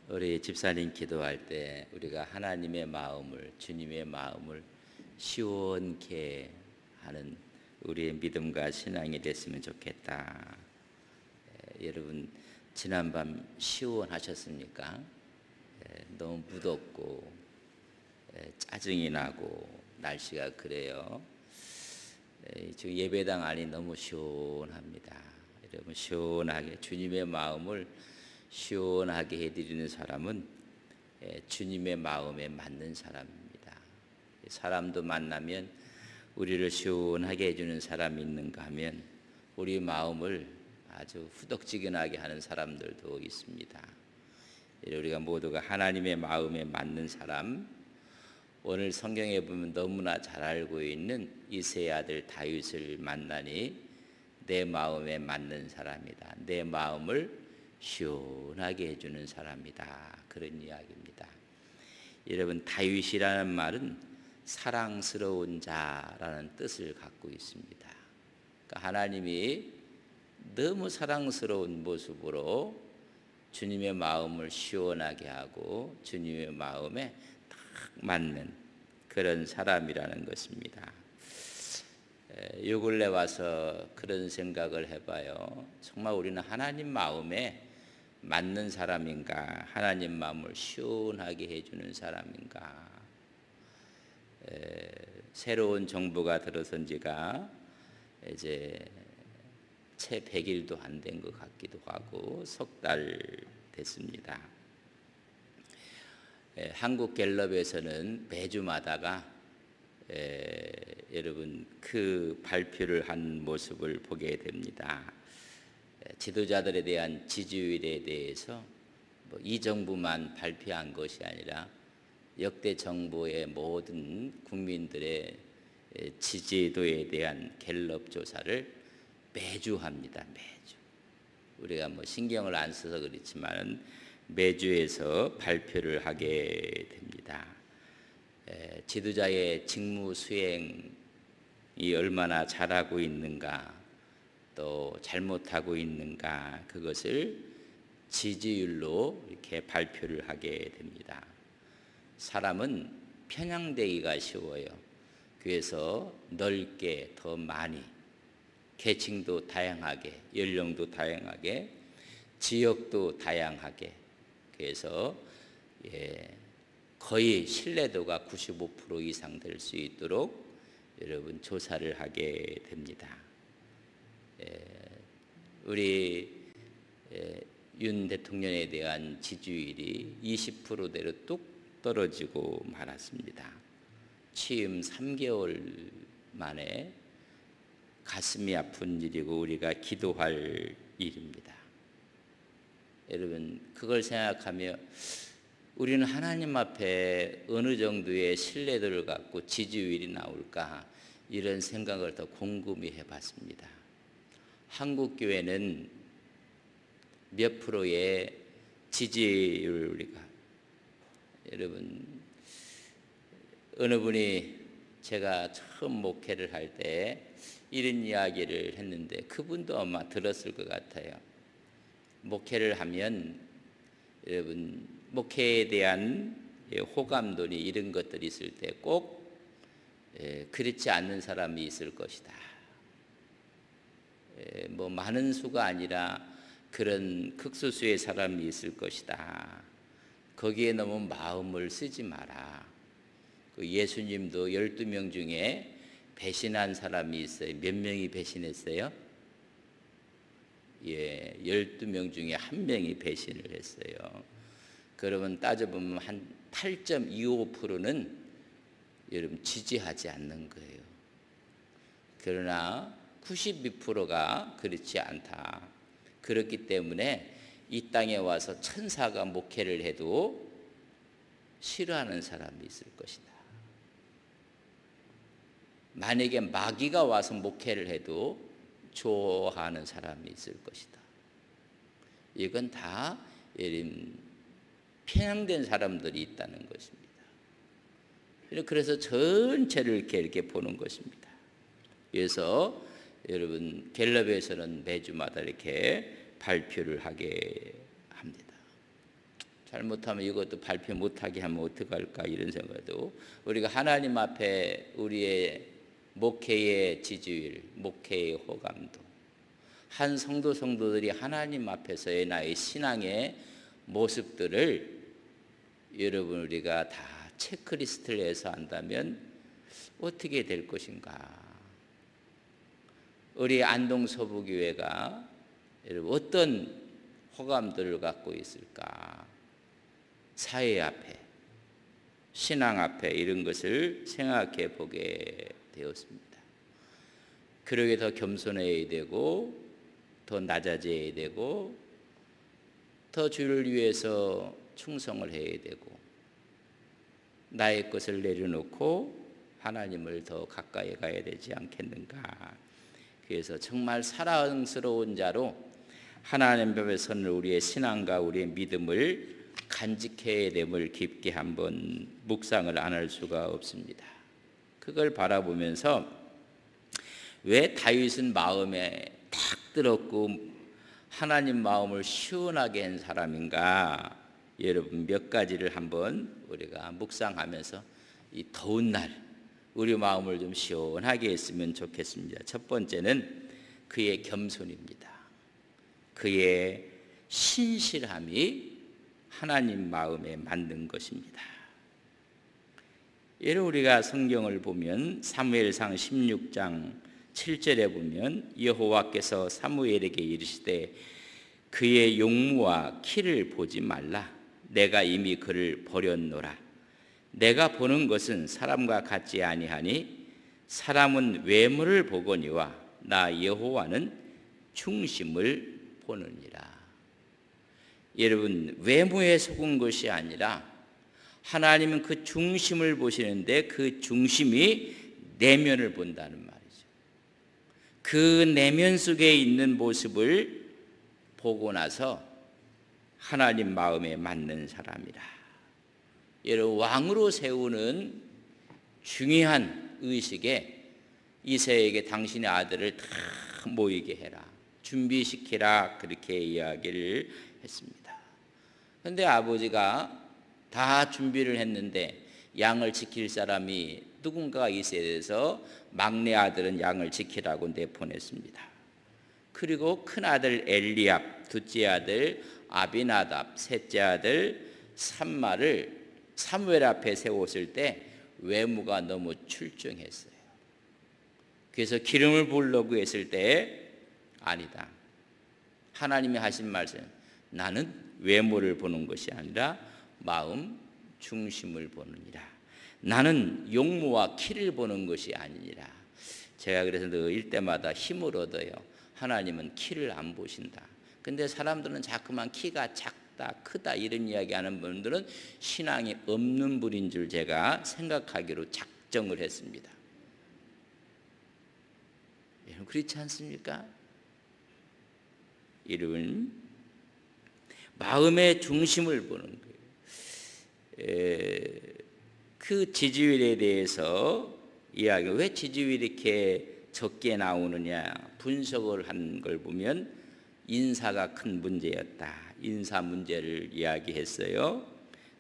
우리 집사님 기도할 때 우리가 하나님의 마음을, 주님의 마음을 시원케 하는 우리의 믿음과 신앙이 됐으면 좋겠다. 여러분 지난밤 시원하셨습니까? 너무 무덥고 짜증이 나고 날씨가 그래요. 지금 예배당 안이 너무 시원합니다. 여러분 시원하게 주님의 마음을 시원하게 해드리는 사람은 주님의 마음에 맞는 사람입니다. 사람도 만나면 우리를 시원하게 해주는 사람이 있는가 하면 우리 마음을 아주 후덕지근하게 하는 사람들도 있습니다. 우리가 모두가 하나님의 마음에 맞는 사람, 오늘 성경에 보면 너무나 잘 알고 있는 이새의 아들 다윗을 만나니 내 마음에 맞는 사람이다. 내 마음을 시원하게 해주는 사람이다. 그런 이야기입니다. 여러분 다윗이라는 말은 사랑스러운 자라는 뜻을 갖고 있습니다. 그러니까 하나님이 너무 사랑스러운 모습으로 주님의 마음을 시원하게 하고 주님의 마음에 딱 맞는 그런 사람이라는 것입니다. 요 근래 와서 그런 생각을 해봐요. 정말 우리는 하나님 마음에 맞는 사람인가? 하나님 마음을 시원하게 해주는 사람인가? 새로운 정부가 들어선 지가 이제 채 100일도 안 된 것 같기도 하고 석 달 됐습니다. 한국갤럽에서는 매주마다가 여러분 그 발표를 한 모습을 보게 됩니다. 지도자들에 대한 지지율에 대해서 이 정부만 발표한 것이 아니라 역대 정부의 모든 국민들의 지지도에 대한 갤럽 조사를 매주 합니다. 매주. 우리가 신경을 안 써서 그렇지만 매주 해서 발표를 하게 됩니다. 지도자의 직무 수행이 얼마나 잘하고 있는가, 또 잘못하고 있는가, 그것을 지지율로 이렇게 발표를 하게 됩니다. 사람은 편향되기가 쉬워요. 그래서 넓게 더 많이, 계층도 다양하게, 연령도 다양하게, 지역도 다양하게, 그래서 거의 신뢰도가 95% 이상 될 수 있도록 여러분 조사를 하게 됩니다. 우리 윤 대통령에 대한 지지율이 20%대로 뚝 떨어지고 말았습니다. 취임 3개월 만에 가슴이 아픈 일이고 우리가 기도할 일입니다. 여러분 그걸 생각하며 우리는 하나님 앞에 어느 정도의 신뢰도를 갖고 지지율이 나올까, 이런 생각을 더 곰곰이 해봤습니다. 한국교회는 몇 프로의 지지율, 우리가 여러분 어느 분이 제가 처음 목회를 할 때 이런 이야기를 했는데 그분도 아마 들었을 것 같아요. 목회를 하면 여러분 목회에 대한 호감도니 이런 것들이 있을 때 꼭 그렇지 않는 사람이 있을 것이다. 많은 수가 아니라 그런 극소수의 사람이 있을 것이다. 거기에 너무 마음을 쓰지 마라. 예수님도 12명 중에 배신한 사람이 있어요. 몇 명이 배신했어요? 12명 중에 1명이 배신을 했어요. 그러면 따져보면 한 8.25%는 여러분 지지하지 않는 거예요. 그러나 92%가 그렇지 않다. 그렇기 때문에 이 땅에 와서 천사가 목회를 해도 싫어하는 사람이 있을 것이다. 만약에 마귀가 와서 목회를 해도 좋아하는 사람이 있을 것이다. 이건 다 편향된 사람들이 있다는 것입니다. 그래서 전체를 이렇게 보는 것입니다. 그래서 여러분 갤럽에서는 매주마다 이렇게 발표를 하게 합니다. 잘못하면 이것도 발표 못하게 하면 어떡할까 이런 생각도, 우리가 하나님 앞에 우리의 목회의 지지율, 목회의 호감도, 한 성도들이 하나님 앞에서의 나의 신앙의 모습들을 여러분 우리가 다 체크리스트를 해서 한다면 어떻게 될 것인가? 우리 안동 서부교회가 여러분 어떤 호감들을 갖고 있을까? 사회 앞에, 신앙 앞에 이런 것을 생각해 보게 되었습니다. 그러게 더 겸손해야 되고, 더 낮아져야 되고, 더 주를 위해서 충성을 해야 되고, 나의 것을 내려놓고 하나님을 더 가까이 가야 되지 않겠는가. 그래서 정말 사랑스러운 자로 하나님 앞에 서는 우리의 신앙과 우리의 믿음을 간직해야 됨을 깊게 한번 묵상을 안 할 수가 없습니다. 그걸 바라보면서 왜 다윗은 마음에 딱 들었고 하나님 마음을 시원하게 한 사람인가, 여러분 몇 가지를 한번 우리가 묵상하면서 이 더운 날 우리 마음을 좀 시원하게 했으면 좋겠습니다. 첫 번째는 그의 겸손입니다. 그의 신실함이 하나님 마음에 맞는 것입니다. 예를 우리가 성경을 보면 사무엘상 16장 7절에 보면 여호와께서 사무엘에게 이르시되 그의 용모와 키를 보지 말라. 내가 이미 그를 버렸노라. 내가 보는 것은 사람과 같지 아니하니 사람은 외모를 보거니와 나 여호와는 중심을 보느니라. 여러분, 외모에 속은 것이 아니라 하나님은 그 중심을 보시는데 그 중심이 내면을 본다는 말이죠. 그 내면 속에 있는 모습을 보고 나서 하나님 마음에 맞는 사람이라. 여러분, 왕으로 세우는 중요한 의식에 이새에게 당신의 아들을 다 모이게 해라, 준비시키라, 그렇게 이야기를 했습니다. 그런데 아버지가 다 준비를 했는데 양을 지킬 사람이 누군가가 있어야 돼서 막내 아들은 양을 지키라고 내보냈습니다. 그리고 큰 아들 엘리압, 둘째 아들 아비나답, 셋째 아들 삼마를 사무엘 앞에 세웠을 때 외모가 너무 출중했어요. 그래서 기름을 부으려고 했을 때 아니다. 하나님이 하신 말씀, 나는 외모를 보는 것이 아니라 마음 중심을 보느니라. 나는 용모와 키를 보는 것이 아니니라. 제가 그래서 늘 때마다 힘을 얻어요. 하나님은 키를 안 보신다. 근데 사람들은 자꾸만 키가 작다, 크다 이런 이야기하는 분들은 신앙이 없는 분인 줄 제가 생각하기로 작정을 했습니다. 그렇지 않습니까? 이런 마음의 중심을 보는 거예요. 그 지지율에 대해서 이야기, 왜 지지율이 이렇게 적게 나오느냐 분석을 한 걸 보면 인사가 큰 문제였다. 인사 문제를 이야기했어요.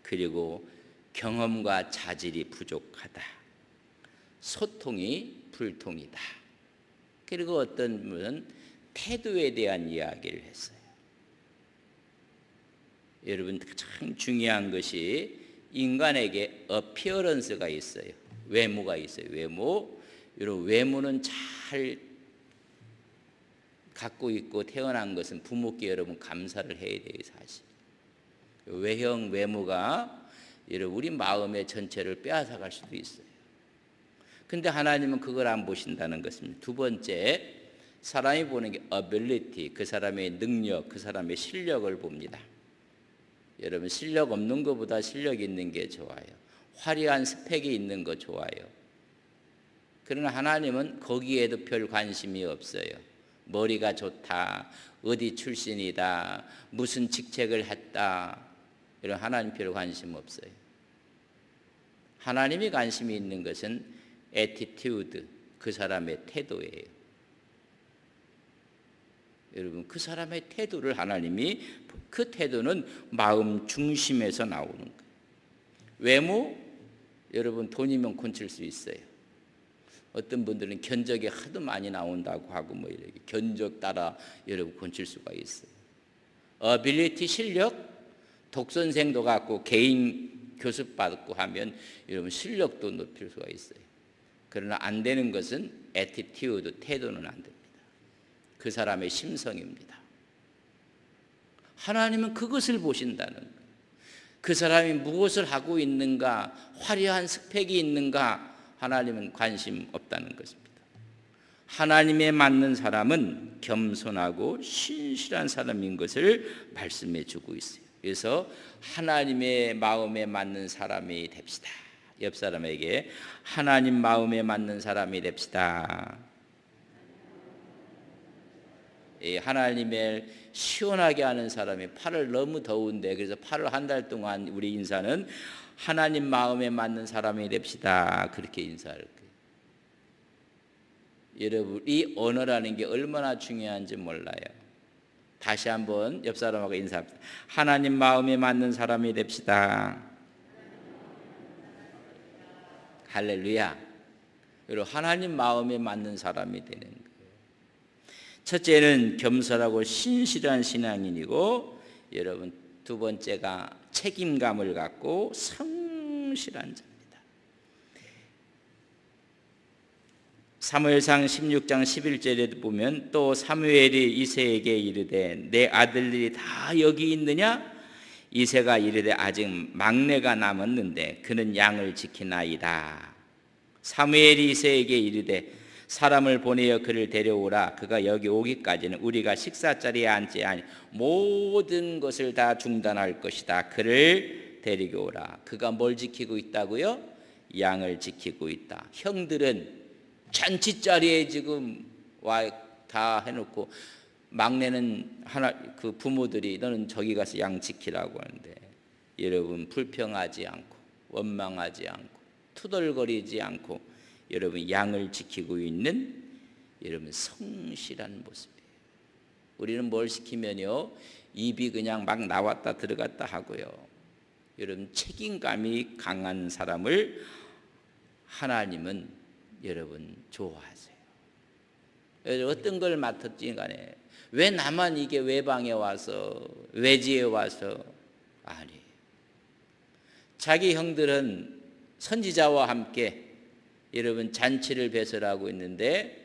그리고 경험과 자질이 부족하다. 소통이 불통이다. 그리고 어떤 분은 태도에 대한 이야기를 했어요. 여러분, 참 중요한 것이 인간에게 어피어런스가 있어요. 외모가 있어요. 외모. 이런 외모는 잘 갖고 있고 태어난 것은 부모께 여러분 감사를 해야 돼요. 사실 외형 외모가 여러분 우리 마음의 전체를 빼앗아갈 수도 있어요. 근데 하나님은 그걸 안 보신다는 것입니다. 두 번째, 사람이 보는 게 ability, 그 사람의 능력, 그 사람의 실력을 봅니다. 여러분, 실력 없는 것보다 실력 있는 게 좋아요. 화려한 스펙이 있는 거 좋아요. 그러나 하나님은 거기에도 별 관심이 없어요. 머리가 좋다, 어디 출신이다, 무슨 직책을 했다, 이런 하나님 별 관심 없어요. 하나님이 관심이 있는 것은 attitude, 그 사람의 태도예요. 여러분 그 사람의 태도를 하나님이 그 태도는 마음 중심에서 나오는 거예요. 외모 여러분 돈이면 고칠 수 있어요. 어떤 분들은 견적이 하도 많이 나온다고 하고 뭐 이렇게 견적 따라 여러분 고칠 수가 있어요. 어빌리티 실력 독선생도 갖고 개인 교습 받고 하면 여러분 실력도 높일 수가 있어요. 그러나 안 되는 것은 애티튜드 태도는 안 됩니다. 그 사람의 심성입니다. 하나님은 그것을 보신다는 거예요. 그 사람이 무엇을 하고 있는가, 화려한 스펙이 있는가, 하나님은 관심 없다는 것입니다. 하나님에 맞는 사람은 겸손하고 신실한 사람인 것을 말씀해 주고 있어요. 그래서 하나님의 마음에 맞는 사람이 됩시다. 옆 사람에게 하나님 마음에 맞는 사람이 됩시다. 하나님의 시원하게 하는 사람이 8월 너무 더운데 그래서 8월 한 달 동안 우리 인사는 하나님 마음에 맞는 사람이 됩시다. 그렇게 인사할 거예요. 여러분 이 언어라는 게 얼마나 중요한지 몰라요. 다시 한번 옆 사람하고 인사합시다. 하나님 마음에 맞는 사람이 됩시다. 할렐루야. 여러분 하나님 마음에 맞는 사람이 되는 거예요. 첫째는 겸손하고 신실한 신앙인이고 여러분 두 번째가 책임감을 갖고 성실한 자입니다. 사무엘상 16장 11절에 보면 또 사무엘이 이새에게 이르되 내 아들들이 다 여기 있느냐? 이새가 이르되 아직 막내가 남았는데 그는 양을 지키나이다. 사무엘이 이새에게 이르되 사람을 보내어 그를 데려오라. 그가 여기 오기까지는 우리가 식사 자리에 앉지 아니 모든 것을 다 중단할 것이다. 그를 데리고 오라. 그가 뭘 지키고 있다고요? 양을 지키고 있다. 형들은 잔치 자리에 지금 와 다 해놓고 막내는 하나 그 부모들이 너는 저기 가서 양 지키라고 하는데 여러분 불평하지 않고 원망하지 않고 투덜거리지 않고 여러분 양을 지키고 있는 여러분 성실한 모습이에요. 우리는 뭘 시키면요 입이 그냥 막 나왔다 들어갔다 하고요. 여러분 책임감이 강한 사람을 하나님은 여러분 좋아하세요. 어떤 걸 맡았지 간에 왜 나만 이게 외방에 와서 외지에 와서 아니 자기 형들은 선지자와 함께 여러분 잔치를 배설하고 있는데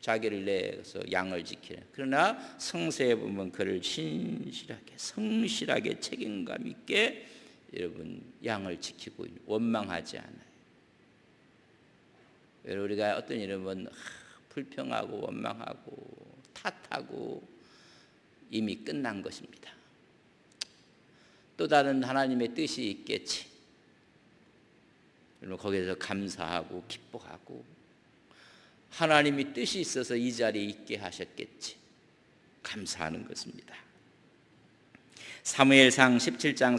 자기를 내서 양을 지키는 그러나 성서에 보면 그를 신실하게 성실하게 책임감 있게 여러분 양을 지키고 있는 원망하지 않아요. 여러분 우리가 어떤 이름은 불평하고 원망하고 탓하고 이미 끝난 것입니다. 또 다른 하나님의 뜻이 있겠지. 여러분 거기에서 감사하고 기뻐하고 하나님이 뜻이 있어서 이 자리에 있게 하셨겠지. 감사하는 것입니다. 사무엘상 17장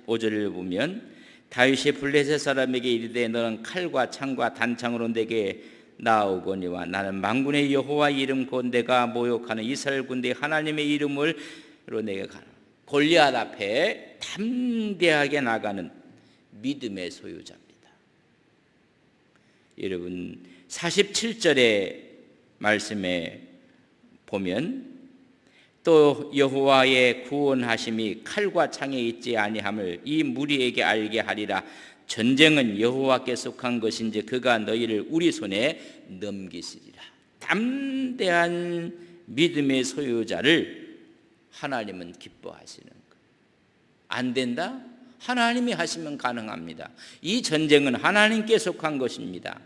45절을 보면 다윗이 블레셋 사람에게 이르되 너는 칼과 창과 단창으로 내게 나오거니와 나는 만군의 여호와 이름 곧 내가 모욕하는 이스라엘 군대 하나님의 이름으로 내게 가라. 골리앗 앞에 담대하게 나가는 믿음의 소유자입니다. 여러분 47절의 말씀에 보면 또 여호와의 구원하심이 칼과 창에 있지 아니함을 이 무리에게 알게 하리라. 전쟁은 여호와께 속한 것인지 그가 너희를 우리 손에 넘기시리라. 담대한 믿음의 소유자를 하나님은 기뻐하시는 거예요. 안 된다? 하나님이 하시면 가능합니다. 이 전쟁은 하나님께 속한 것입니다.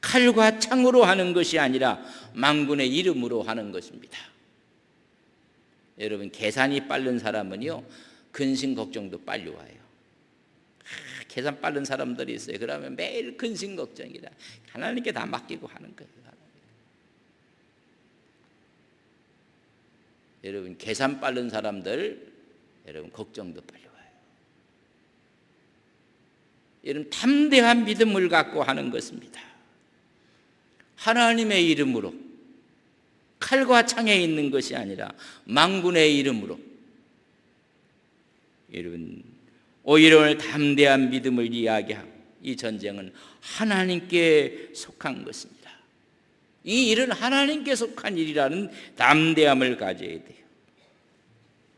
칼과 창으로 하는 것이 아니라 만군의 이름으로 하는 것입니다. 여러분 계산이 빠른 사람은요 근심 걱정도 빨리 와요. 계산 빠른 사람들이 있어요. 그러면 매일 근심 걱정이다. 하나님께 다 맡기고 하는 거예요. 여러분 계산 빠른 사람들 여러분 걱정도 빨리 와요. 여러분 담대한 믿음을 갖고 하는 것입니다. 하나님의 이름으로 칼과 창에 있는 것이 아니라 만군의 이름으로. 여러분, 오히려 오늘 담대한 믿음을 이야기하고 이 전쟁은 하나님께 속한 것입니다. 이 일은 하나님께 속한 일이라는 담대함을 가져야 돼요.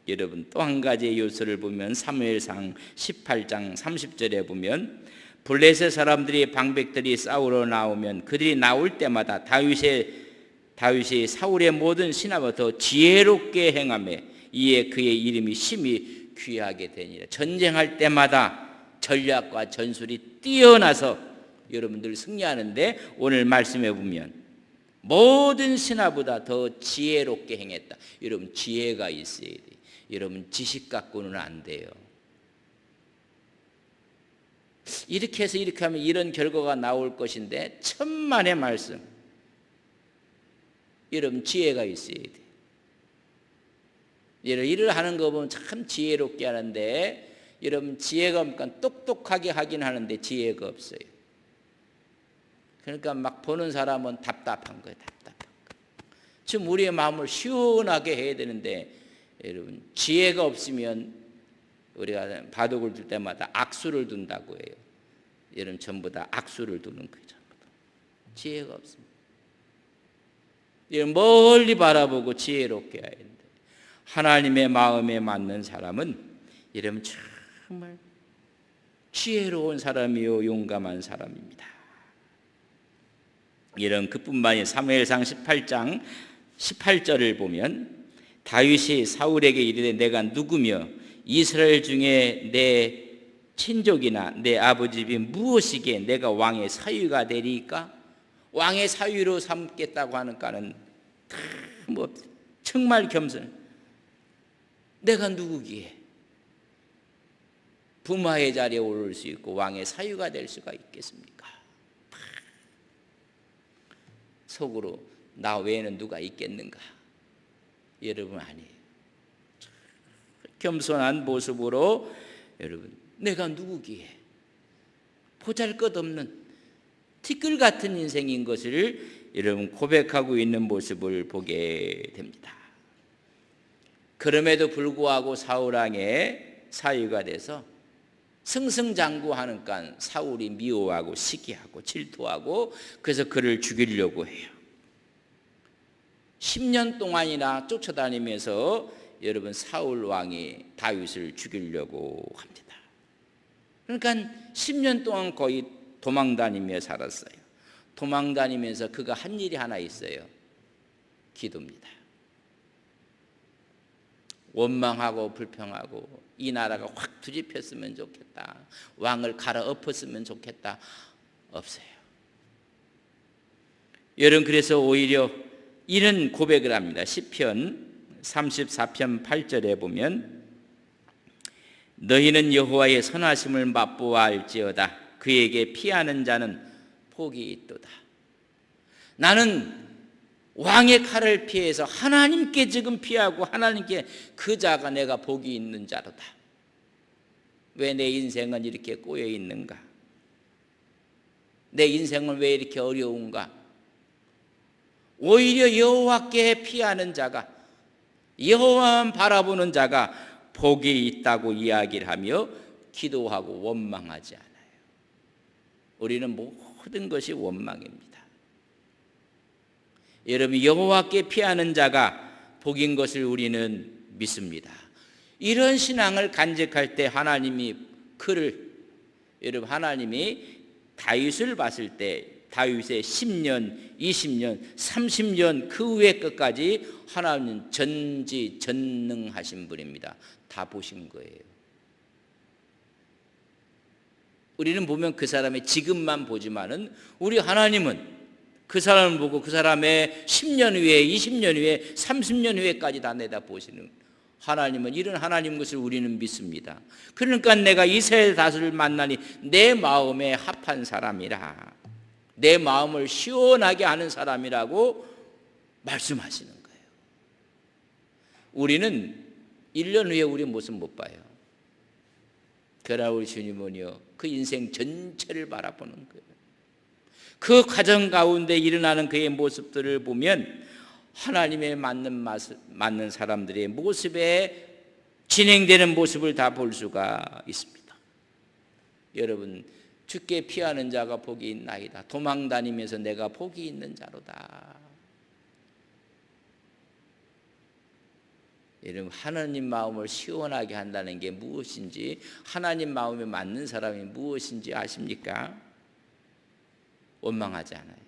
여러분, 또 한 가지의 요소를 보면 사무엘상 18장 30절에 보면 블레셋 사람들이 방백들이 싸우러 나오면 그들이 나올 때마다 다윗이 사울의 모든 신하보다 더 지혜롭게 행하며 이에 그의 이름이 심히 귀하게 되니라. 전쟁할 때마다 전략과 전술이 뛰어나서 여러분들 승리하는데 오늘 말씀해 보면 모든 신하보다 더 지혜롭게 행했다. 여러분, 지혜가 있어야 돼요. 여러분, 지식 갖고는 안 돼요. 이렇게 해서 이렇게 하면 이런 결과가 나올 것인데 천만의 말씀. 여러분, 지혜가 있어야 돼요. 일을 하는 거 보면 참 지혜롭게 하는데 여러분, 지혜가 없으니까 똑똑하게 하긴 하는데 지혜가 없어요. 그러니까 막 보는 사람은 답답한 거예요. 답답한 거. 지금 우리의 마음을 시원하게 해야 되는데 여러분, 지혜가 없으면 우리가 바둑을 둘 때마다 악수를 둔다고 해요. 여러분, 전부 다 악수를 두는 거예요. 전부 다. 지혜가 없습니다. 여러분, 멀리 바라보고 지혜롭게 해야 되는데 하나님의 마음에 맞는 사람은 여러분 정말 지혜로운 사람이요 용감한 사람입니다. 이런 그뿐만이 사무엘상 18장 18절을 보면 다윗이 사울에게 이르되 내가 누구며 이스라엘 중에 내 친족이나 내 아버지 집이 무엇이기에 내가 왕의 사위가 되리까? 왕의 사위로 삼겠다고 하는가는 뭐 정말 겸손. 내가 누구기에 부마의 자리에 오를 수 있고 왕의 사위가 될 수가 있겠습니까? 속으로 나 외에는 누가 있겠는가? 여러분, 아니에요. 겸손한 모습으로 여러분, 내가 누구기에 보잘것없는 티끌 같은 인생인 것을 여러분 고백하고 있는 모습을 보게 됩니다. 그럼에도 불구하고 사울 왕의 사위가 돼서 승승장구하니까 사울이 미워하고 시기하고 질투하고 그래서 그를 죽이려고 해요. 10년 동안이나 쫓아다니면서 여러분 사울 왕이 다윗을 죽이려고 합니다. 그러니까 10년 동안 거의 도망다니며 살았어요. 도망다니면서 그가 한 일이 하나 있어요. 기도입니다. 원망하고 불평하고 이 나라가 확 뒤집혔으면 좋겠다. 왕을 갈아엎었으면 좋겠다. 없어요. 여러분, 그래서 오히려 이런 고백을 합니다. 시편 34편 8절에 보면 너희는 여호와의 선하심을 맛보아할지어다. 그에게 피하는 자는 복이 있도다. 나는 왕의 칼을 피해서 하나님께 지금 피하고 하나님께 그 자가 내가 복이 있는 자로다. 왜 내 인생은 이렇게 꼬여 있는가? 내 인생은 왜 이렇게 어려운가? 오히려 여호와께 피하는 자가, 여호와만 바라보는 자가 복이 있다고 이야기를 하며 기도하고 원망하지 않아요. 우리는 모든 것이 원망입니다. 여러분, 여호와께 피하는 자가 복인 것을 우리는 믿습니다. 이런 신앙을 간직할 때 하나님이 여러분, 하나님이 다윗을 봤을 때 다윗의 10년, 20년, 30년 그 후의 끝까지 하나님은 전지전능하신 분입니다. 다 보신 거예요. 우리는 보면 그 사람의 지금만 보지만은 우리 하나님은 그 사람을 보고 그 사람의 10년 후에, 20년 후에, 30년 후에까지 다 내다보시는 하나님은 이런 하나님 것을 우리는 믿습니다. 그러니까 내가 이스라엘 다스를 만나니 내 마음에 합한 사람이라, 내 마음을 시원하게 하는 사람이라고 말씀하시는 거예요. 우리는 1년 후에 우리 모습 못 봐요. 그러나 우리 주님은요, 그 인생 전체를 바라보는 거예요. 그 과정 가운데 일어나는 그의 모습들을 보면 하나님의 맞는 사람들의 모습에 진행되는 모습을 다 볼 수가 있습니다. 여러분, 주께 피하는 자가 복이 있나이다. 도망다니면서 내가 복이 있는 자로다. 여러분, 하나님 마음을 시원하게 한다는 게 무엇인지, 하나님 마음에 맞는 사람이 무엇인지 아십니까? 원망하지 않아요.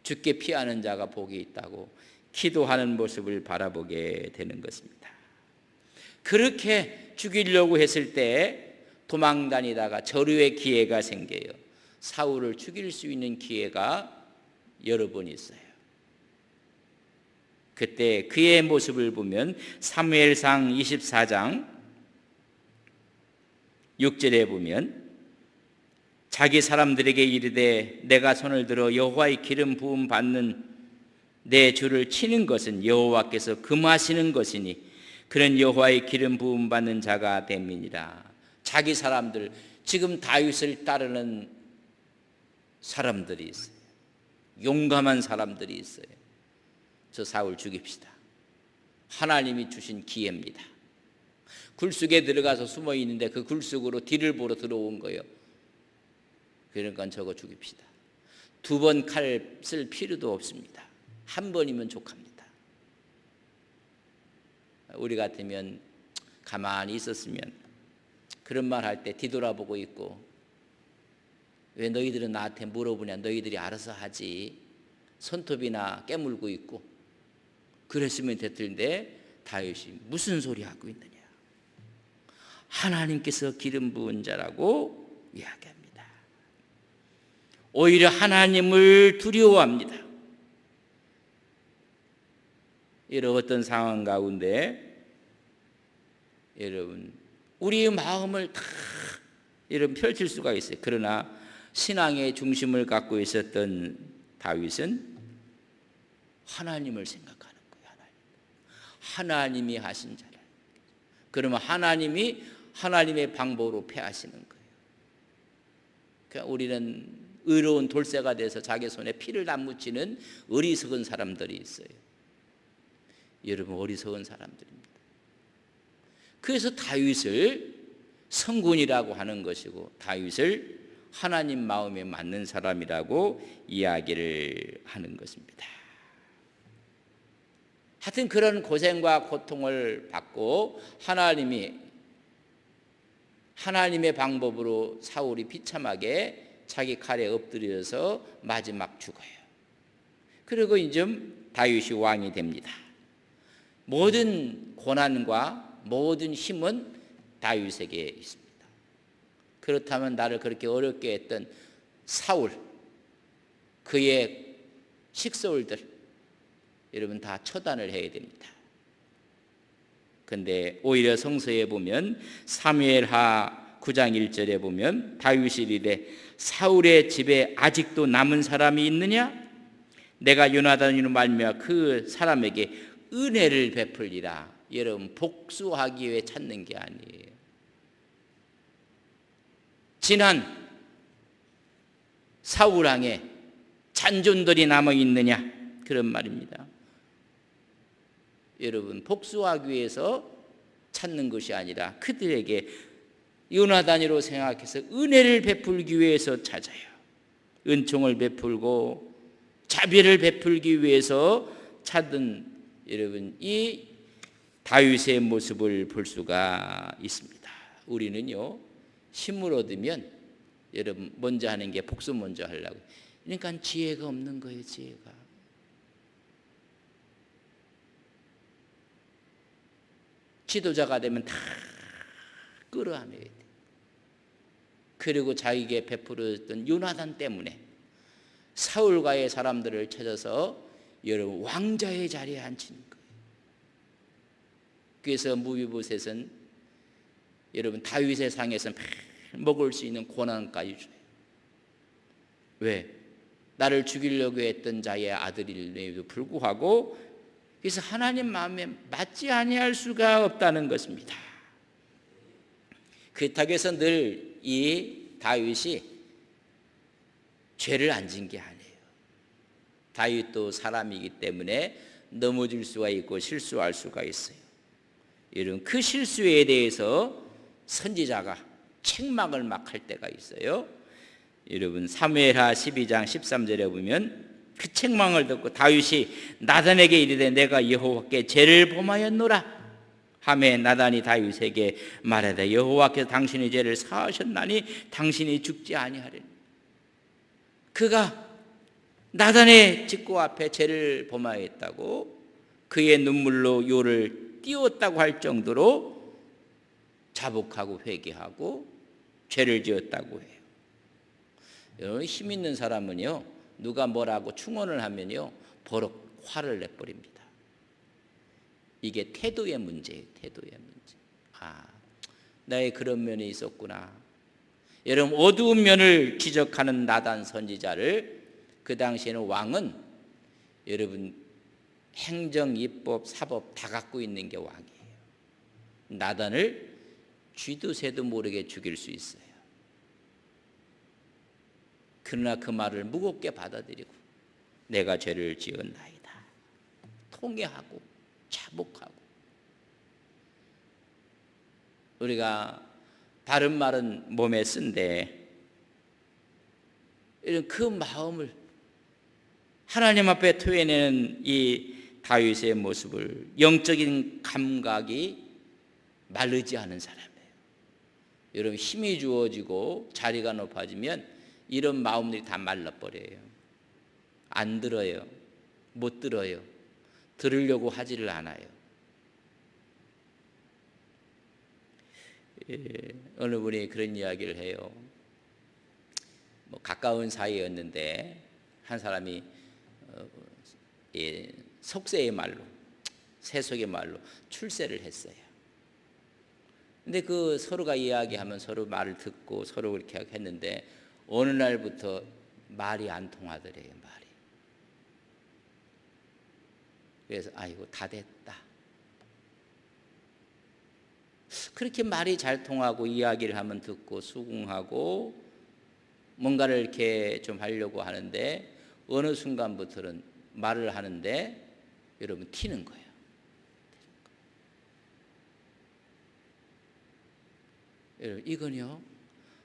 주께 피하는 자가 복이 있다고 기도하는 모습을 바라보게 되는 것입니다. 그렇게 죽이려고 했을 때 도망다니다가 절유의 기회가 생겨요. 사울을 죽일 수 있는 기회가 여러 번 있어요. 그때 그의 모습을 보면 사무엘상 24장 6절에 보면 자기 사람들에게 이르되 내가 손을 들어 여호와의 기름 부음 받는 내 주를 치는 것은 여호와께서 금하시는 것이니 그는 여호와의 기름 부음 받는 자가 됨이니라. 자기 사람들, 지금 다윗을 따르는 사람들이 있어요. 용감한 사람들이 있어요. 저 사울 죽입시다. 하나님이 주신 기회입니다. 굴속에 들어가서 숨어 있는데 그 굴속으로 뒤를 보러 들어온 거예요. 그러니까 저거 죽입시다. 2번 칼 쓸 필요도 없습니다. 한 번이면 족합니다. 우리 같으면 가만히 있었으면 그런 말 할 때 뒤돌아보고 있고, 왜 너희들은 나한테 물어보냐, 너희들이 알아서 하지, 손톱이나 깨물고 있고 그랬으면 됐을 텐데 다윗이 무슨 소리 하고 있느냐. 하나님께서 기름 부은 자라고 이야기합니다. 오히려 하나님을 두려워합니다. 이런 어떤 상황 가운데 여러분, 우리의 마음을 다 이런 펼칠 수가 있어요. 그러나 신앙의 중심을 갖고 있었던 다윗은 하나님을 생각하는 거예요. 하나님이 하신 자라. 그러면 하나님이 하나님의 방법으로 패하시는 거예요. 그러니까 우리는 의로운 돌쇠가 돼서 자기 손에 피를 안 묻히는 어리석은 사람들이 있어요. 여러분, 어리석은 사람들입니다. 그래서 다윗을 성군이라고 하는 것이고 다윗을 하나님 마음에 맞는 사람이라고 이야기를 하는 것입니다. 하여튼 그런 고생과 고통을 받고 하나님의 방법으로 사울이 비참하게 자기 칼에 엎드려서 마지막 죽어요. 그리고 이제 다윗이 왕이 됩니다. 모든 고난과 모든 힘은 다윗에게 있습니다. 그렇다면 나를 그렇게 어렵게 했던 사울, 그의 식소울들, 여러분 다 처단을 해야 됩니다. 근데 오히려 성서에 보면 사무엘하 9장 1절에 보면 다윗이 이르되 사울의 집에 아직도 남은 사람이 있느냐? 내가 요나단으로 말미암아 그 사람에게 은혜를 베풀리라. 여러분, 복수하기 위해 찾는 게 아니에요. 지난 사울 왕의 잔존들이 남아 있느냐? 그런 말입니다. 여러분, 복수하기 위해서 찾는 것이 아니라 그들에게 요나단으로 생각해서 은혜를 베풀기 위해서 찾아요. 은총을 베풀고 자비를 베풀기 위해서 찾은 여러분, 이 다윗의 모습을 볼 수가 있습니다. 우리는요, 힘을 얻으면 여러분 먼저 하는 게 복수 먼저 하려고. 그러니까 지혜가 없는 거예요. 지혜가. 지도자가 되면 다 끌어안아야 돼. 그리고 자기에게 베풀었던 요나단 때문에 사울과의 사람들을 찾아서 여러분 왕자의 자리에 앉히는 거예요. 그래서 무비보셋은 여러분 다윗의 상에서 먹을 수 있는 고난까지 줘요. 왜? 나를 죽이려고 했던 자의 아들임에도 불구하고, 그래서 하나님 마음에 맞지 아니할 수가 없다는 것입니다. 그렇다고 해서 늘 이 다윗이 죄를 안 진 게 아니에요. 다윗도 사람이기 때문에 넘어질 수가 있고 실수할 수가 있어요. 이런 그 실수에 대해서 선지자가 책망을 막 할 때가 있어요. 여러분 사무엘하 12장 13절에 보면 그 책망을 듣고 다윗이 나단에게 이르되 내가 여호와께 죄를 범하였노라 하매 나단이 다윗에게 말하되 여호와께서 당신의 죄를 사하셨나니 당신이 죽지 아니하리니. 그가 나단의 직고 앞에 죄를 범하였다고 그의 눈물로 요를 띄웠다고 할 정도로 자복하고 회개하고 죄를 지었다고 해요. 여러분 힘 있는 사람은요 누가 뭐라고 충언을 하면요 버럭 화를 내버립니다. 이게 태도의 문제예요. 태도의 문제. 나의 그런 면이 있었구나. 여러분 어두운 면을 지적하는 나단 선지자를 그 당시에는 왕은 여러분 행정, 입법, 사법 다 갖고 있는 게 왕이에요. 나단을 쥐도 새도 모르게 죽일 수 있어요. 그러나 그 말을 무겁게 받아들이고 내가 죄를 지었나이다. 통회하고 자복하고. 우리가 바른 말은 몸에 쓴데 이런 그 마음을 하나님 앞에 토해내는 이 다윗의 모습을 영적인 감각이 마르지 않은 사람이에요. 여러분 힘이 주어지고 자리가 높아지면 이런 마음들이 다 말라버려요. 안 들어요. 못 들어요. 들으려고 하지를 않아요. 어느 분이 그런 이야기를 해요. 가까운 사이였는데 한 사람이 속세의 말로 세속의 말로 출세를 했어요. 근데 그 서로가 이야기하면 서로 말을 듣고 서로 그렇게 했는데 어느 날부터 말이 안 통하더래요. 말이. 그래서 아이고 다 됐다. 그렇게 말이 잘 통하고 이야기를 하면 듣고 수긍하고 뭔가를 이렇게 좀 하려고 하는데 어느 순간부터는 말을 하는데 여러분 튀는 거예요. 여러분 이건요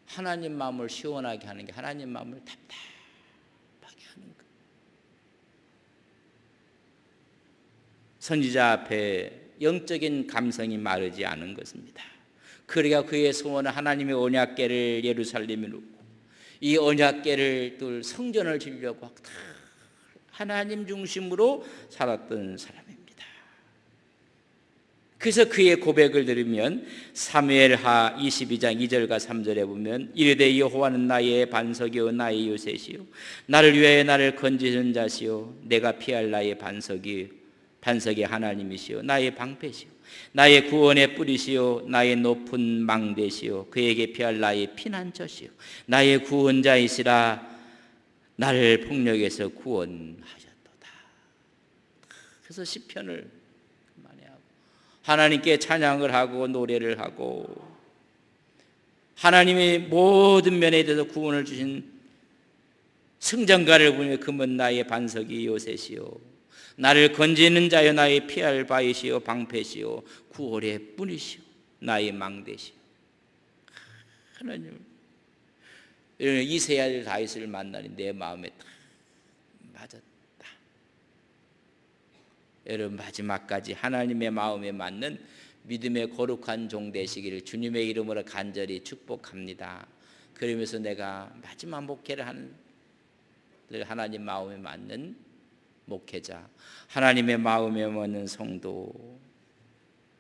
하나님 마음을 시원하게 하는 게 하나님 마음을 답답하게 하는 거예요. 선지자 앞에 영적인 감성이 마르지 않은 것입니다. 그러니까 그의 소원은 하나님의 언약궤를 예루살렘에 놓고 이 언약궤를 둘 성전을 지으려고 하나님 중심으로 살았던 사람입니다. 그래서 그의 고백을 들으면 사무엘하 22장 2절과 3절에 보면 이르되 여호와는 나의 반석이요 나의 요새시요 나를 위하여 나를 건지는 자시요 내가 피할 나의 반석이 하나님이시요 나의 방패시요 나의 구원의 뿌리시요 나의 높은 망대시요 그에게 피할 나의 피난처시요 나의 구원자이시라 나를 폭력에서 구원하셨도다. 그래서 시편을 많이 하고 하나님께 찬양을 하고 노래를 하고 하나님의 모든 면에 대해서 구원을 주신 승전가를 부르며 그분 나의 반석이 요새시요 나를 건지는 자여 나의 피할 바이시요 방패시요 구원의 뿐이시요 나의 망대시요. 하나님 이세야 다윗을 만나니 내 마음에 딱 맞았다. 여러분 마지막까지 하나님의 마음에 맞는 믿음의 거룩한 종 되시기를 주님의 이름으로 간절히 축복합니다. 그러면서 내가 마지막 목회를 하는 하나님 마음에 맞는 목회자, 하나님의 마음에 맞는 성도.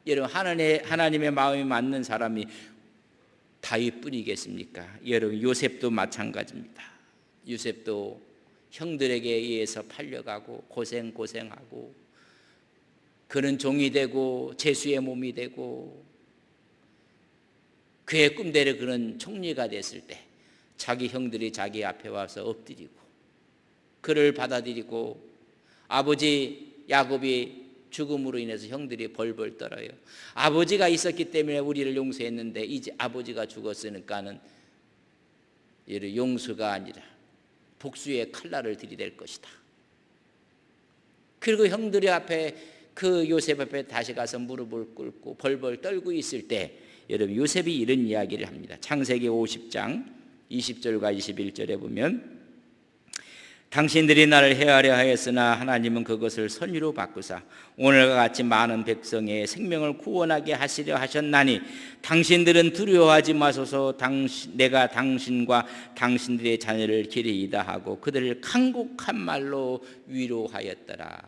여러분 하나님의 마음에 맞는 사람이 다윗뿐이겠습니까? 여러분 요셉도 마찬가지입니다. 요셉도 형들에게 의해서 팔려가고 고생하고 그는 종이 되고 제수의 몸이 되고 그의 꿈대로 그는 총리가 됐을 때 자기 형들이 자기 앞에 와서 엎드리고 그를 받아들이고 아버지 야곱이 죽음으로 인해서 형들이 벌벌 떨어요. 아버지가 있었기 때문에 우리를 용서했는데 이제 아버지가 죽었으니까는 용서가 아니라 복수의 칼날을 들이댈 것이다. 그리고 형들이 앞에 그 요셉 앞에 다시 가서 무릎을 꿇고 벌벌 떨고 있을 때 여러분 요셉이 이런 이야기를 합니다. 창세기 50장 20절과 21절에 보면 당신들이 나를 해하려 하였으나 하나님은 그것을 선의로 바꾸사 오늘과 같이 많은 백성의 생명을 구원하게 하시려 하셨나니 당신들은 두려워하지 마소서. 내가 당신과 당신들의 자녀를 기리이다 하고 그들을 간곡한 말로 위로하였더라.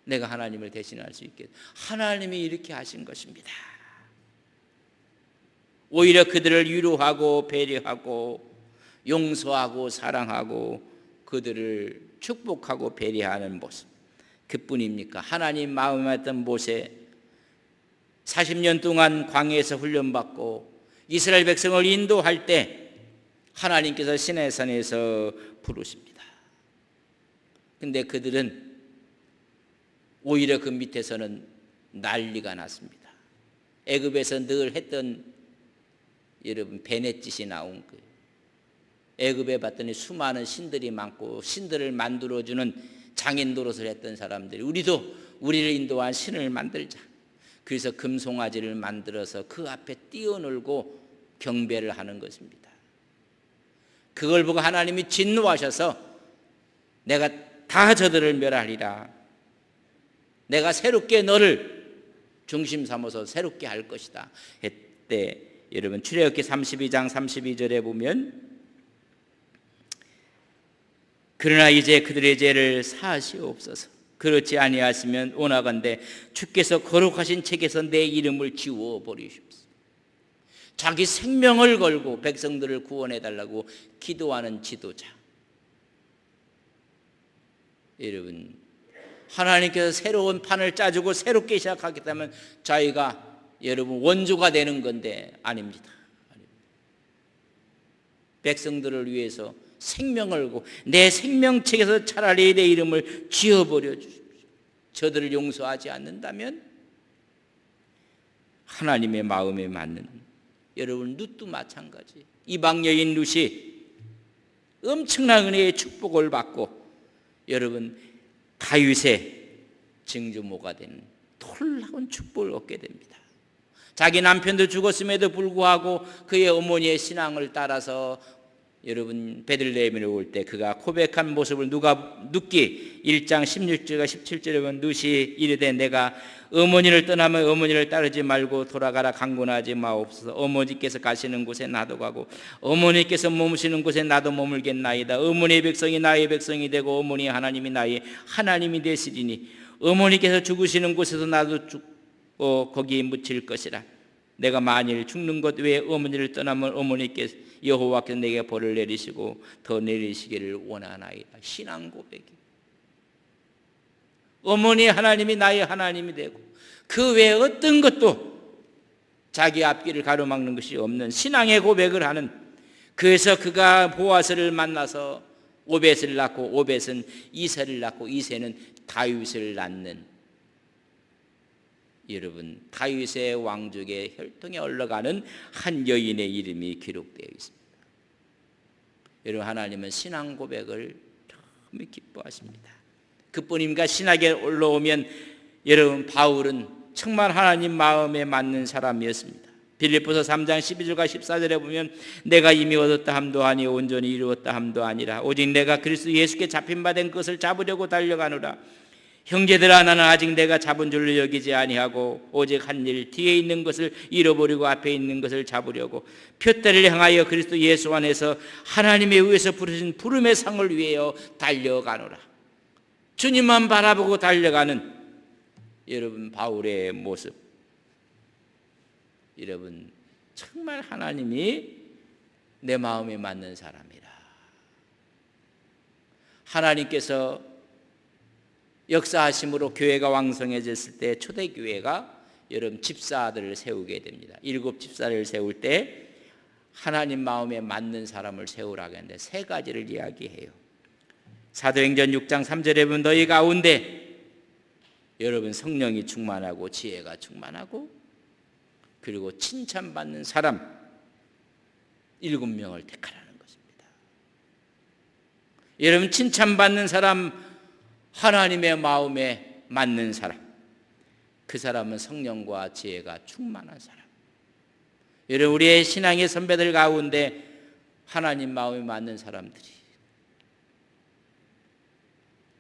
내가 하나님을 대신할 수 있게 하나님이 이렇게 하신 것입니다. 오히려 그들을 위로하고 배려하고 용서하고 사랑하고 그들을 축복하고 배려하는 모습, 그뿐입니까? 하나님 마음에 맞던 모세 40년 동안 광야에서 훈련받고 이스라엘 백성을 인도할 때 하나님께서 시내산에서 부르십니다. 근데 그들은 오히려 그 밑에서는 난리가 났습니다. 애굽에서 늘 했던 여러분 베넷짓이 나온 거예요. 애굽에 봤더니 수많은 신들이 많고 신들을 만들어주는 장인 노릇을 했던 사람들이 우리도 우리를 인도한 신을 만들자. 그래서 금송아지를 만들어서 그 앞에 띄어놀고 경배를 하는 것입니다. 그걸 보고 하나님이 진노하셔서 내가 다 저들을 멸하리라. 내가 새롭게 너를 중심 삼아서 새롭게 할 것이다 했대. 여러분 출애굽기 32장 32절에 보면 그러나 이제 그들의 죄를 사하시옵소서. 그렇지 아니하시면 원하건대 주께서 거룩하신 책에서 내 이름을 지워버리십시오. 자기 생명을 걸고 백성들을 구원해달라고 기도하는 지도자. 여러분 하나님께서 새로운 판을 짜주고 새롭게 시작하겠다면 저희가 여러분 원조가 되는 건데 아닙니다. 백성들을 위해서 생명을 걸고 내 생명책에서 차라리 내 이름을 지워버려 주십시오. 저들을 용서하지 않는다면 하나님의 마음에 맞는 여러분 룻도 마찬가지. 이방 여인 룻이 엄청난 은혜의 축복을 받고 여러분 다윗의 증조모가 되는 놀라운 축복을 얻게 됩니다. 자기 남편도 죽었음에도 불구하고 그의 어머니의 신앙을 따라서 여러분 베들레헴에 올 때 그가 고백한 모습을 룻기 1장 16절과 17절에 보면 룻이 이르되 내가 어머니를 떠나면 어머니를 따르지 말고 돌아가라 강권하지 마옵소서. 어머니께서 가시는 곳에 나도 가고 어머니께서 머무시는 곳에 나도 머물겠나이다. 어머니의 백성이 나의 백성이 되고 어머니 하나님이 나의 하나님이 되시리니 어머니께서 죽으시는 곳에서 나도 죽고 거기에 묻힐 것이라. 내가 만일 죽는 것 외에 어머니를 떠나면 어머니께서 여호와께서 내게 벌을 내리시고 더 내리시기를 원하나이다. 신앙 고백이 어머니 하나님이 나의 하나님이 되고 그 외에 어떤 것도 자기 앞길을 가로막는 것이 없는 신앙의 고백을 하는. 그래서 그가 보아스를 만나서 오벳을 낳고 오벳은 이새를 낳고 이새는 다윗을 낳는 여러분 다윗의 왕족의 혈통에 올라가는 한 여인의 이름이 기록되어 있습니다. 여러분 하나님은 신앙 고백을 너무 기뻐하십니다. 그뿐입니까? 신학에 올라오면 여러분 바울은 정말 하나님 마음에 맞는 사람이었습니다. 빌립보서 3장 12절과 14절에 보면 내가 이미 얻었다 함도 아니 온전히 이루었다 함도 아니라 오직 내가 그리스도 예수께 잡힌 바 된 것을 잡으려고 달려가노라. 형제들아 나는 아직 내가 잡은 줄로 여기지 아니하고 오직 한 일 뒤에 있는 것을 잃어버리고 앞에 있는 것을 잡으려고 표대를 향하여 그리스도 예수 안에서 하나님의 의에서 부르신 부름의 상을 위하여 달려가노라. 주님만 바라보고 달려가는 여러분 바울의 모습. 여러분 정말 하나님이 내 마음에 맞는 사람이라. 하나님께서 역사하심으로 교회가 왕성해졌을 때 초대교회가 여러분 집사들을 세우게 됩니다. 7 집사를 세울 때 하나님 마음에 맞는 사람을 세우라고 했는데 3가지를 이야기해요. 사도행전 6장 3절에 보면 너희 가운데 여러분 성령이 충만하고 지혜가 충만하고 그리고 칭찬받는 사람 7명을 택하라는 것입니다. 여러분, 칭찬받는 사람, 하나님의 마음에 맞는 사람, 그 사람은 성령과 지혜가 충만한 사람. 여러분, 우리의 신앙의 선배들 가운데 하나님 마음에 맞는 사람들이,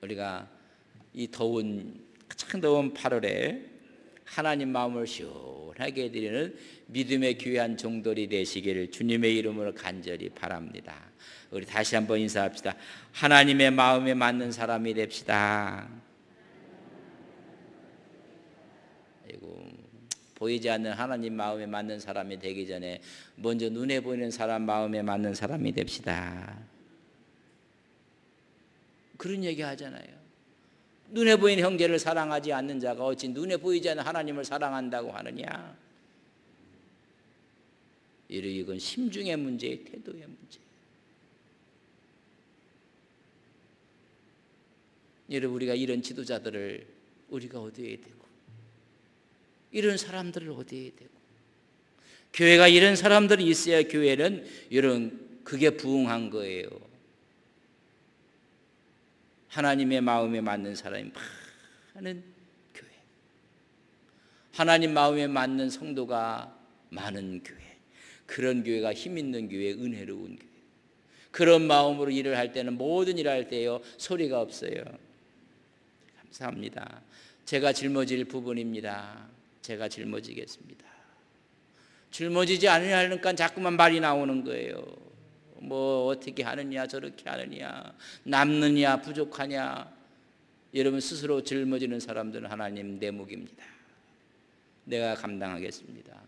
우리가 이 가장 더운 8월에 하나님 마음을 시원하게 해드리는 믿음의 귀한 종들이 되시기를 주님의 이름으로 간절히 바랍니다. 우리 다시 한번 인사합시다. 하나님의 마음에 맞는 사람이 됩시다. 그리고 보이지 않는 하나님 마음에 맞는 사람이 되기 전에 먼저 눈에 보이는 사람 마음에 맞는 사람이 됩시다. 그런 얘기 하잖아요. 눈에 보이는 형제를 사랑하지 않는 자가 어찌 눈에 보이지 않는 하나님을 사랑한다고 하느냐. 이건 심중의 문제예요. 태도의 문제. 여러분, 우리가 이런 지도자들을 우리가 얻어야 되고, 이런 사람들을 얻어야 되고, 교회가 이런 사람들이 있어야 교회는 이런 그게 부흥한 거예요. 하나님의 마음에 맞는 사람이 많은 교회, 하나님 마음에 맞는 성도가 많은 교회, 그런 교회가 힘 있는 교회, 은혜로운 교회. 그런 마음으로 일을 할 때는 모든 일을 할 때요 소리가 없어요. 감사합니다. 제가 짊어질 부분입니다. 제가 짊어지겠습니다. 짊어지지 않으려니까 자꾸만 말이 나오는 거예요. 뭐 어떻게 하느냐, 저렇게 하느냐, 남느냐, 부족하냐. 여러분, 스스로 짊어지는 사람들은 하나님 내 몫입니다. 내가 감당하겠습니다.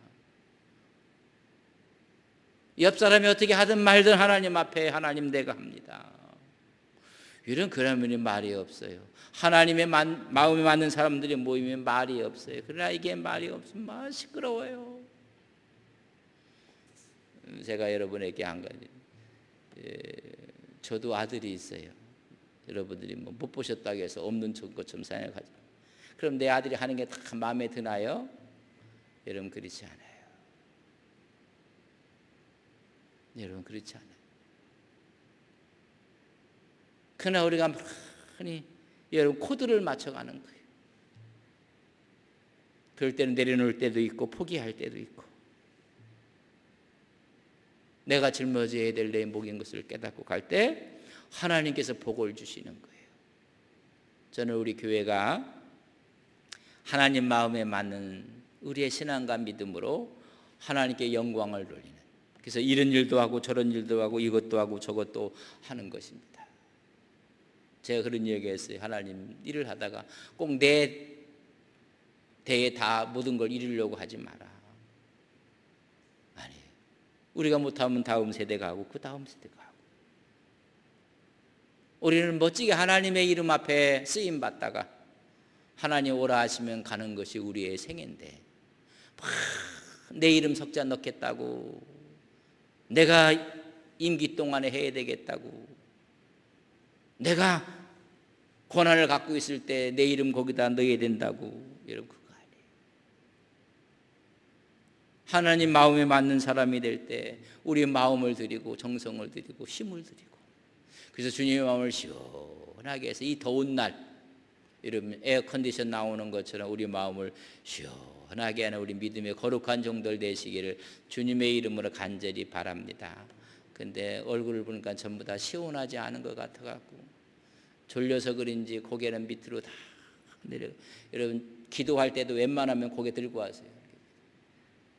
옆 사람이 어떻게 하든 말든 하나님 앞에 하나님 내가 합니다. 그러면 말이 없어요. 하나님의 마음에 맞는 사람들이 모이면 말이 없어요. 그러나 이게 말이 없으면 시끄러워요. 제가 여러분에게 한 가지, 저도 아들이 있어요. 여러분들이 못 보셨다고 해서 없는 것처럼 생각하죠. 그럼 내 아들이 하는 게 다 마음에 드나요? 여러분, 그렇지 않아요. 여러분, 그렇지 않아요. 그러나 우리가 많이 여러분 코드를 맞춰가는 거예요. 그럴 때는 내려놓을 때도 있고 포기할 때도 있고, 내가 짊어져야 될 내 몫인 것을 깨닫고 갈 때 하나님께서 복을 주시는 거예요. 저는 우리 교회가 하나님 마음에 맞는 우리의 신앙과 믿음으로 하나님께 영광을 돌리는, 그래서 이런 일도 하고 저런 일도 하고 이것도 하고 저것도 하는 것입니다. 제가 그런 얘기했어요. 하나님, 일을 하다가 꼭 내 대에 다 모든 걸 이루려고 하지 마라. 아니, 우리가 못하면 다음 세대가 하고 그 다음 세대가 하고, 우리는 멋지게 하나님의 이름 앞에 쓰임 받다가 하나님 오라 하시면 가는 것이 우리의 생애인데, 내 이름 석자 넣겠다고, 내가 임기 동안에 해야 되겠다고, 내가 권한을 갖고 있을 때 내 이름 거기다 넣어야 된다고. 여러분, 그거 아니에요. 하나님 마음에 맞는 사람이 될 때 우리 마음을 드리고 정성을 드리고 힘을 드리고, 그래서 주님의 마음을 시원하게 해서 이 더운 날, 여러분 에어컨디션 나오는 것처럼 우리 마음을 시원하게 하는 우리 믿음의 거룩한 종들 되시기를 주님의 이름으로 간절히 바랍니다. 근데 얼굴을 보니까 전부 다 시원하지 않은 것 같아갖고 졸려서 그런지 고개는 밑으로 다 내려. 여러분, 기도할 때도 웬만하면 고개 들고 하세요.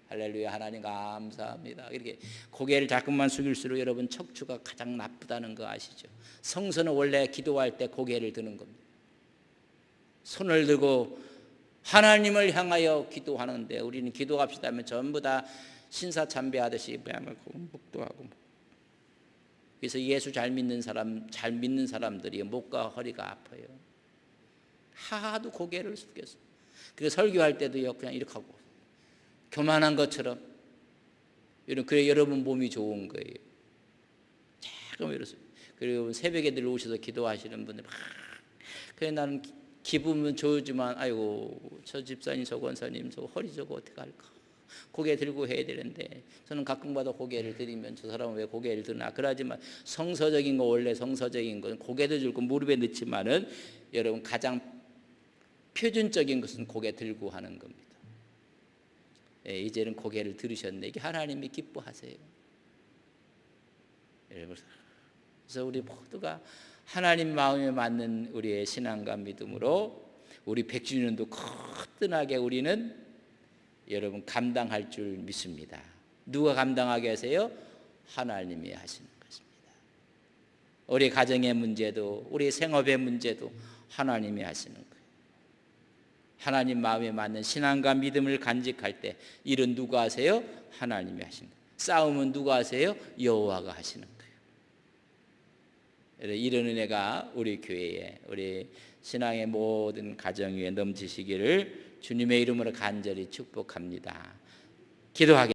할렐루야, 하나님 감사합니다. 이렇게 고개를 자꾸만 숙일수록 여러분 척추가 가장 나쁘다는 거 아시죠? 성서는 원래 기도할 때 고개를 드는 겁니다. 손을 들고 하나님을 향하여 기도하는데, 우리는 기도합시다 하면 전부 다 신사참배하듯이 목도하고. 그래서 예수 잘 믿는 사람들이 목과 허리가 아파요. 하도 고개를 숙여서. 그래서 설교할 때도요 그냥 이렇게 하고 교만한 것처럼. 그래 여러분 몸이 좋은 거예요. 조금 이렇습니다. 그리고 새벽에 들어오셔서 기도하시는 분들 그래 나는 기분은 좋지만 아이고 저 집사님 저 권사님 저 허리 저거 어떻게 할까. 고개 들고 해야 되는데 저는 가끔마다 고개를 들이면 저 사람은 왜 고개를 드나 그러지만 성서적인 거 원래 성서적인 건 고개도 들고 무릎에 넣지만은 여러분 가장 표준적인 것은 고개 들고 하는 겁니다. 예, 이제는 고개를 들으셨네. 이게 하나님이 기뻐하세요. 여러분, 그래서 우리 모두가 하나님 마음에 맞는 우리의 신앙과 믿음으로 우리 100주년도 거뜬하게 우리는 여러분 감당할 줄 믿습니다. 누가 감당하게 하세요? 하나님이 하시는 것입니다. 우리 가정의 문제도 우리 생업의 문제도 하나님이 하시는 거예요. 하나님 마음에 맞는 신앙과 믿음을 간직할 때 일은 누가 하세요? 하나님이 하시는 거예요. 싸움은 누가 하세요? 여호와가 하시는 거예요. 이런 은혜가 우리 교회에 우리 신앙의 모든 가정 위에 넘치시기를 주님의 이름으로 간절히 축복합니다. 기도하겠습니다.